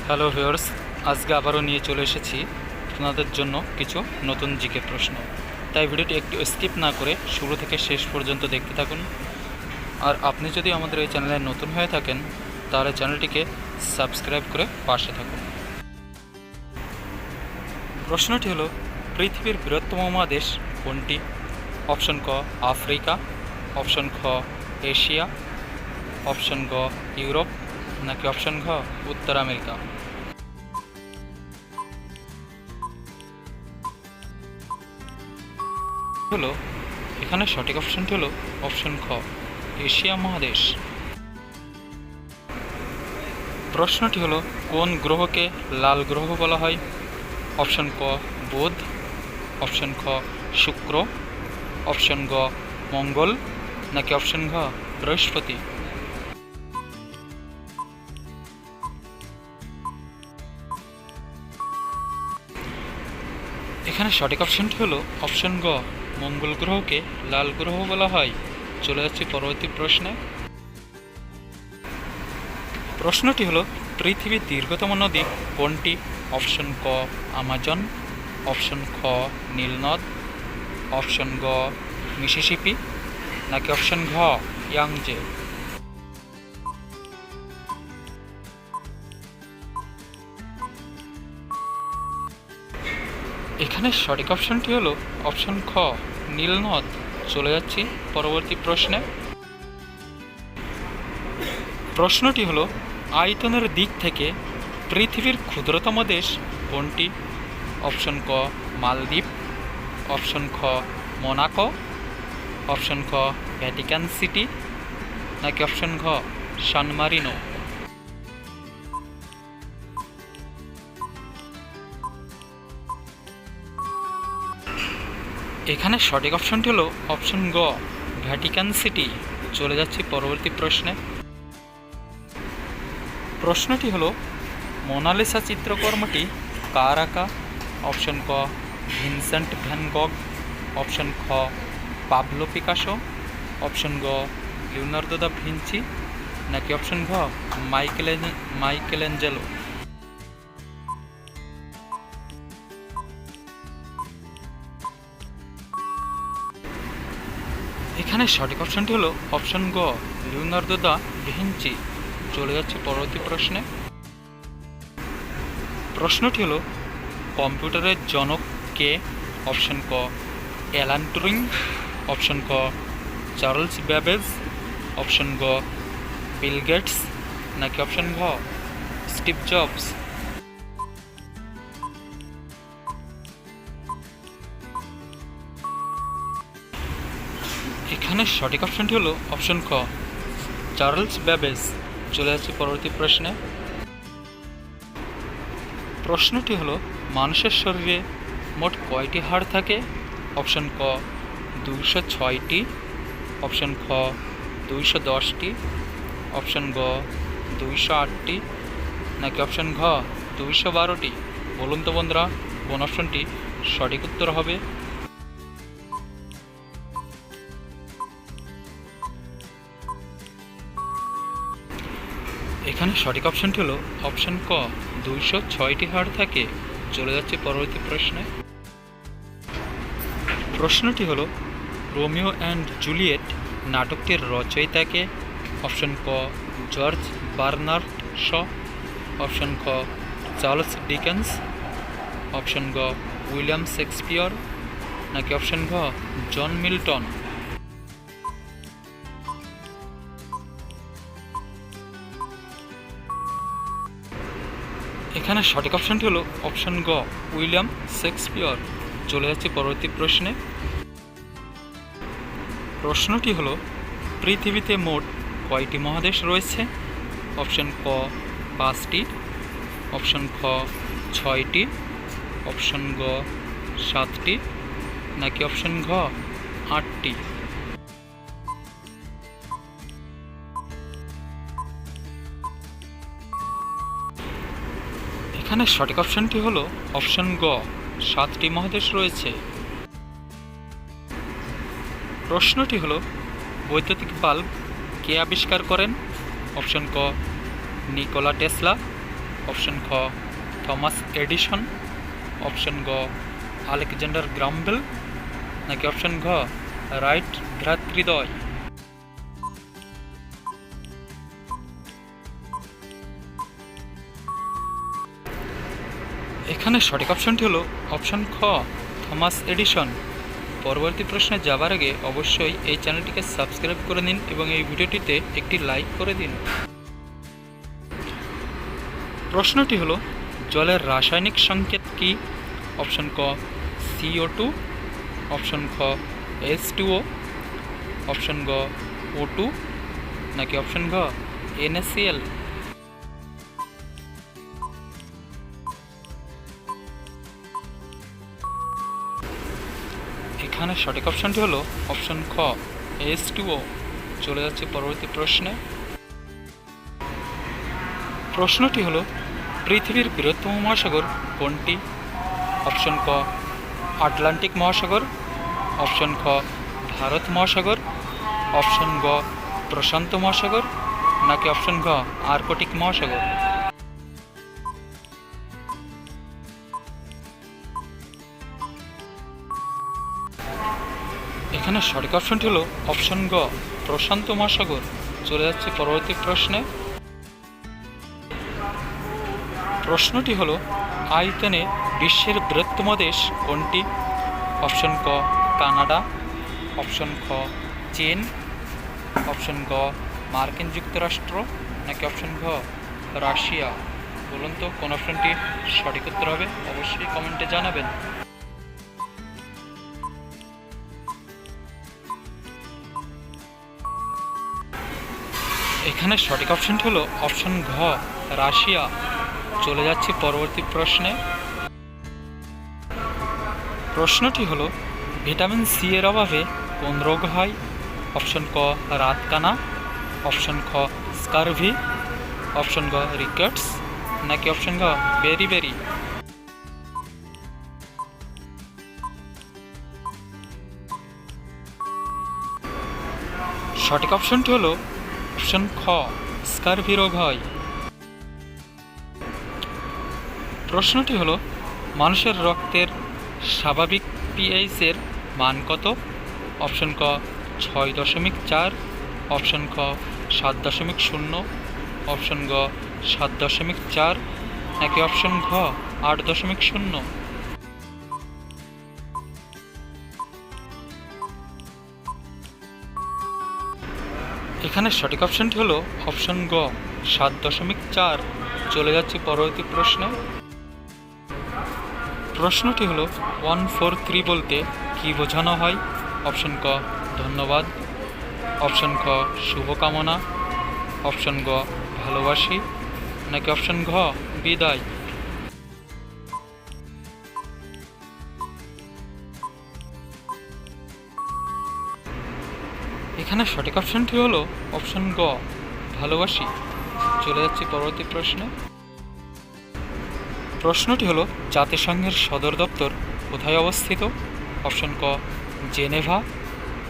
Hello viewers, আজকে আবারও নিয়ে চলে এসেছি আপনাদের জন্য কিছু নতুন জিকে প্রশ্ন। তাই ভিডিওটি একটু স্কিপ না করে শুরু থেকে শেষ পর্যন্ত দেখতে থাকুন। আর আপনি যদি আমাদের এই চ্যানেলে নতুন হয়ে থাকেন তাহলে চ্যানেলটিকে সাবস্ক্রাইব করে পাশে থাকুন। প্রশ্নটি হলো, পৃথিবীর বৃহত্তম মহাদেশ কোনটি? অপশন ক আফ্রিকা, অপশন খ এশিয়া, অপশন গ ইউরোপ, নাকি অপশন ঘ উত্তর আমেরিকা? হলো এখানে সঠিক অপশনটি হলো অপশন খ এশিয়া মহাদেশ। প্রশ্নটি হলো, কোন গ্রহকে লাল গ্রহ বলা হয়? অপশন ক বুধ, অপশন খ শুক্র, অপশন গ মঙ্গল, নাকি অপশন ঘ বৃহস্পতি? এখানে সঠিক অপশনটি হলো অপশন গ মঙ্গল গ্রহকে লাল গ্রহ বলা হয়। চলে যাচ্ছি পরবর্তী প্রশ্নে। প্রশ্নটি হলো, পৃথিবীর দীর্ঘতম নদী কোনটি? অপশন ক আমাজন, অপশন খ নীলনদ, অপশন গ মিসিসিপি, নাকি অপশন ঘ ইয়াংজে? এখানে সঠিক অপশনটি হলো অপশন খ নীলনদ। চলে যাচ্ছি পরবর্তী প্রশ্নে। প্রশ্নটি হলো, আয়তনের দিক থেকে পৃথিবীর ক্ষুদ্রতম দেশ কোনটি? অপশন ক মালদ্বীপ, অপশন খ মোনাকো, অপশন খ ভ্যাটিকান সিটি, নাকি অপশন ঘ সান মারিনো? এখানে সঠিক অপশনটি হলো অপশন গ ভ্যাটিকান সিটি। চলে যাচ্ছি পরবর্তী প্রশ্নে। প্রশ্নটি হলো, মোনালিসা চিত্রকর্মটি কার আঁকা? অপশন ক ভিনসেন্ট ভ্যান গগ, অপশন খ পাবলো পিকাসো, অপশন গ লিওনার্দো দা ভিঞ্চি, নাকি অপশন ঘ মাইকেলেঞ্জেলো? এখানে সঠিক অপশনটি হলো অপশন গ লিওনার্দো দা ভিঞ্চি। চলে যাচ্ছে পরবর্তী প্রশ্নে। প্রশ্নটি হলো, কম্পিউটারের জনক কে? অপশন ক অ্যালান টুরিং, অপশন ক চার্লস ব্যাবেজ, অপশন গ বিল গেটস, নাকি অপশন ঘ স্টিভ জবস? এখানে সঠিক অপশনটি হলো অপশন খ চার্লস ব্যাবেজ। চলে যাচ্ছে পরবর্তী প্রশ্নে। প্রশ্নটি হলো, মানুষের শরীরে মোট কয়টি হাড় থাকে? অপশন ক 206টি, অপশন খ 210টি, অপশন গ 208টি, নাকি অপশন ঘ 212টি? বলুন তো বন্ধুরা, কোন অপশনটি সঠিক উত্তর হবে? এখানে সঠিক অপশনটি হলো অপশন ক 206টি হাড় থাকে। চলে যাচ্ছে পরবর্তী প্রশ্নে। প্রশ্নটি হলো, রোমিও অ্যান্ড জুলিয়েট নাটকটির রচয়িতাকে? অপশন ক জর্জ বার্নার্ড শ, অপশন খ চার্লস ডিকেন্স, অপশন গ উইলিয়াম শেক্সপিয়র, নাকি অপশন ঘ জন মিল্টন? এখানে সঠিক অপশনটি হলো অপশন গ উইলিয়াম শেক্সপিয়র। চলে যাচ্ছে পরবর্তী প্রশ্নে। প্রশ্নটি হলো, পৃথিবীতে মোট কয়টি মহাদেশ রয়েছে? অপশন ক 5টি, অপশন খ 6টি, অপশন গ 7টি, নাকি অপশন ঘ 8টি? এখানে সঠিক অপশনটি হলো অপশন গ 7টি মহাদেশ রয়েছে। প্রশ্নটি হলো, বৈদ্যুতিক বাল্ব কে আবিষ্কার করেন? অপশন ক নিকোলা টেসলা, অপশন খ থমাস এডিসন, অপশন গ আলেকজান্ডার গ্রাহাম বেল, নাকি অপশন ঘ রাইট ভ্রাতৃদ্বয়? এখানে সঠিক অপশনটি হলো অপশন খ থমাস এডিসন। পরবর্তী প্রশ্নে যাবার আগে অবশ্যই এই চ্যানেলটিকে সাবস্ক্রাইব করে নিন এবং এই ভিডিওটিতে একটি লাইক করে দিন। প্রশ্নটি হলো জলের রাসায়নিক সংকেত কি? অপশন ক CO2, অপশন খ H2O, অপশন গ O2, নাকি অপশন ঘ NaCl? এখানে সঠিক অপশনটি হলো অপশন খ H2O। চলে যাচ্ছে পরবর্তী প্রশ্নে। প্রশ্নটি হলো পৃথিবীর বৃহত্তম মহাসাগর কোনটি? অপশন ক আটলান্টিক মহাসাগর, অপশন খ ভারত মহাসাগর, অপশন গ প্রশান্ত মহাসাগর, নাকি অপশন ঘ আর্কটিক মহাসাগর? এখানে সঠিক অপশনটি হলো অপশন গ প্রশান্ত মহাসাগর। চলে যাচ্ছে পরবর্তী প্রশ্নে। প্রশ্নটি হলো আয়তনে বিশ্বের বৃহত্তম দেশ কোনটি? অপশন ক কানাডা, অপশন খ চীন, অপশন গ মার্কিন যুক্তরাষ্ট্র, নাকি অপশন ঘ রাশিয়া? বলুন তো কোন অপশনটি সঠিক উত্তর হবে? অবশ্যই কমেন্টে জানাবেন। এখানে সঠিক অপশনটি হলো অপশন ঘ রাশিয়া। চলে যাচ্ছি পরবর্তী প্রশ্নে। প্রশ্নটি হলো ভিটামিন সি এর অভাবে কোন রোগ হয়? অপশন ক রাতকানা, অপশন খ স্কারভি, অপশন গ রিকেটস, নাকি অপশন ঘ বেরি? সঠিক অপশনটি হলো অপশন খ স্কারভি রোগ হয়। প্রশ্নটি হলো মানুষের রক্তের স্বাভাবিক pH এর মান কত? অপশন ক 6.4, অপশন খ 7.0, অপশন গ 7.4, নাকি অপশন ঘ 8.0? এখানে সঠিক অপশনটি হলো অপশন গ 7.4। চলে যাচ্ছে পরবর্তী প্রশ্নে। প্রশ্নটি হলো 143 বলতে কি বোঝানো হয়? অপশন ক ধন্যবাদ, অপশন খ শুভকামনা, অপশন গ ভালোবাসি, নাকি অপশন ঘ বিদায়? এখানে সঠিক অপশনটি হলো অপশন গ ভালোবাসি। চলে যাচ্ছি পরবর্তী প্রশ্নে। প্রশ্নটি হলো জাতিসংঘের সদর দপ্তর কোথায় অবস্থিত? অপশন ক জেনেভা,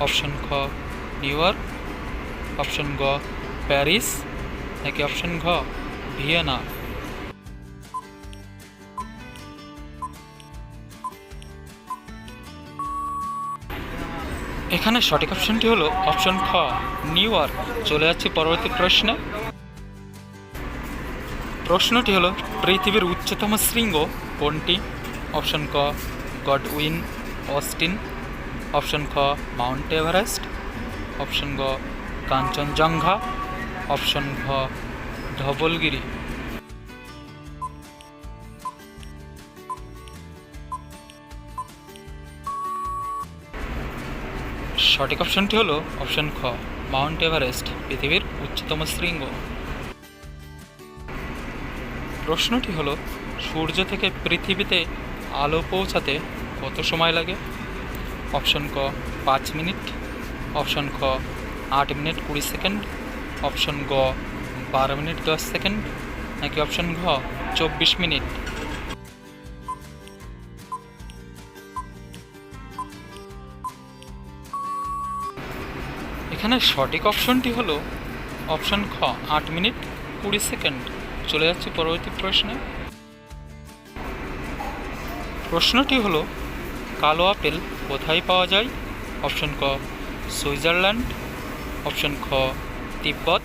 অপশন খ নিউ ইয়র্ক, অপশন গ প্যারিস, নাকি অপশন ঘ ভিয়েনা? এখানে সঠিক অপশনটি হলো অপশন খ নিউ ইয়র্ক। চলে যাচ্ছে পরবর্তী প্রশ্নে। প্রশ্নটি হলো পৃথিবীর উচ্চতম শৃঙ্গ কোনটি? অপশন ক গডউইন অস্টিন, অপশন খ মাউন্ট এভারেস্ট, অপশন গ কাঞ্চনজঙ্ঘা, অপশন ঘ ধবলগিরি। সঠিক অপশনটি হলো অপশন খ মাউন্ট এভারেস্ট পৃথিবীর উচ্চতম শৃঙ্গ। প্রশ্নটি হলো সূর্য থেকে পৃথিবীতে আলো পৌঁছাতে কত সময় লাগে? অপশন ক 5 মিনিট, অপশন খ 8 মিনিট 20 সেকেন্ড, অপশন গ 12 মিনিট 10 সেকেন্ড, নাকি অপশন ঘ 24 মিনিট? এখানে সঠিক অপশনটি হলো অপশন খ 8 মিনিট 20 সেকেন্ড। চলে যাচ্ছি পরবর্তী প্রশ্নে। প্রশ্নটি হলো, কালো আপেল কোথায় পাওয়া যায়? অপশন ক সুইজারল্যান্ড, অপশন খ তিব্বত,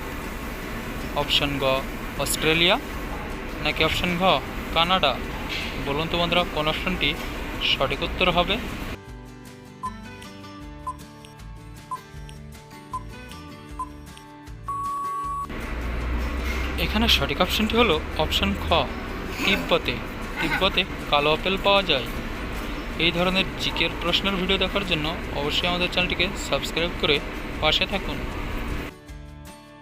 অপশন গ অস্ট্রেলিয়া, নাকি অপশন ঘ কানাডা? বলুন তো বন্ধুরা, কোন অপশনটি সঠিক উত্তর হবে? এখানে সঠিক অপশনটি হলো অপশন খ তিব্বতে। তিব্বতে কালো আপেল পাওয়া যায়। এই ধরনের জিকের প্রশ্নের ভিডিও দেখার জন্য অবশ্যই আমাদের চ্যানেলটিকে সাবস্ক্রাইব করে পাশে থাকুন।